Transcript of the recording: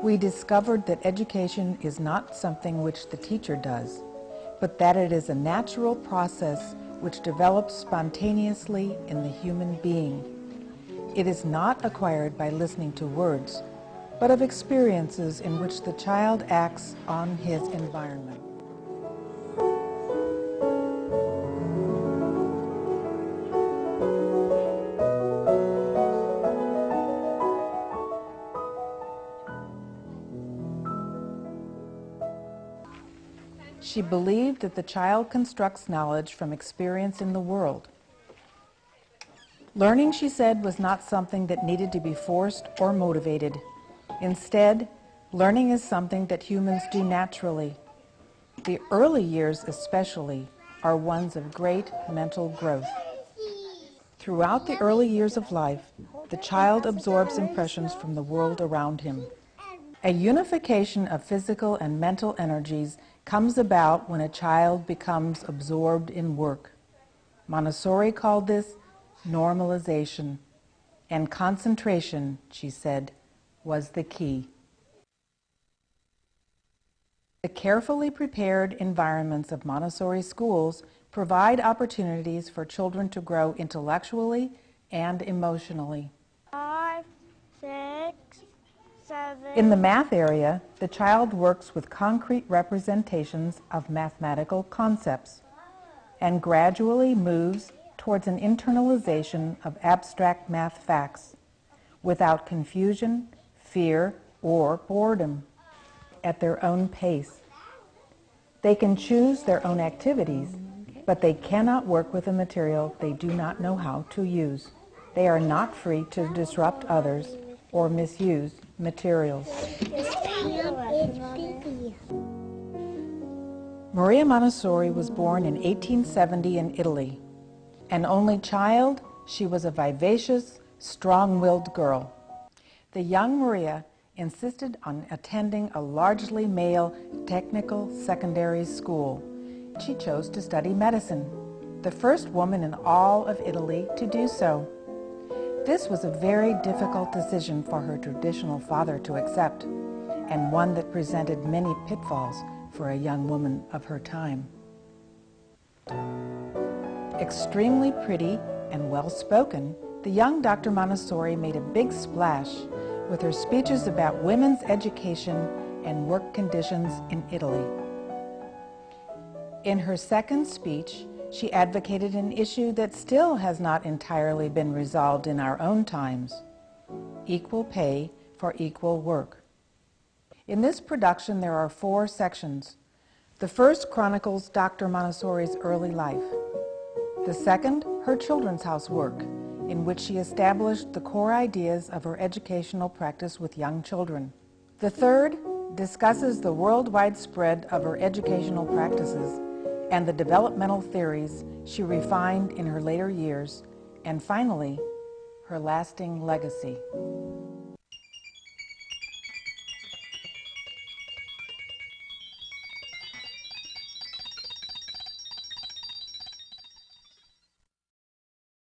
we discovered that education is not something which the teacher does, but that it is a natural process which develops spontaneously in the human being. It is not acquired by listening to words, but of experiences in which the child acts on his environment. She believed that the child constructs knowledge from experience in the world. Learning, she said, was not something that needed to be forced or motivated. Instead, learning is something that humans do naturally. The early years especially are ones of great mental growth. Throughout the early years of life, the child absorbs impressions from the world around him. A unification of physical and mental energies comes about when a child becomes absorbed in work. Montessori called this normalization, and concentration, she said, was the key. The carefully prepared environments of Montessori schools provide opportunities for children to grow intellectually and emotionally. 5, 6, 7. In the math area, the child works with concrete representations of mathematical concepts and gradually moves towards an internalization of abstract math facts without confusion, fear, or boredom, at their own pace. They can choose their own activities, but they cannot work with a material they do not know how to use. They are not free to disrupt others or misuse materials. Maria Montessori was born in 1870 in Italy. An only child, she was a vivacious, strong-willed girl. The young Maria insisted on attending a largely male technical secondary school. She chose to study medicine, the first woman in all of Italy to do so. This was a very difficult decision for her traditional father to accept, and one that presented many pitfalls for a young woman of her time. Extremely pretty and well-spoken, the young Dr. Montessori made a big splash with her speeches about women's education and work conditions in Italy. In her second speech, she advocated an issue that still has not entirely been resolved in our own times: equal pay for equal work. In this production, there are 4 sections. The first chronicles Dr. Montessori's early life. The second, her children's house work, in which she established the core ideas of her educational practice with young children. The third discusses the worldwide spread of her educational practices and the developmental theories she refined in her later years, and finally, her lasting legacy.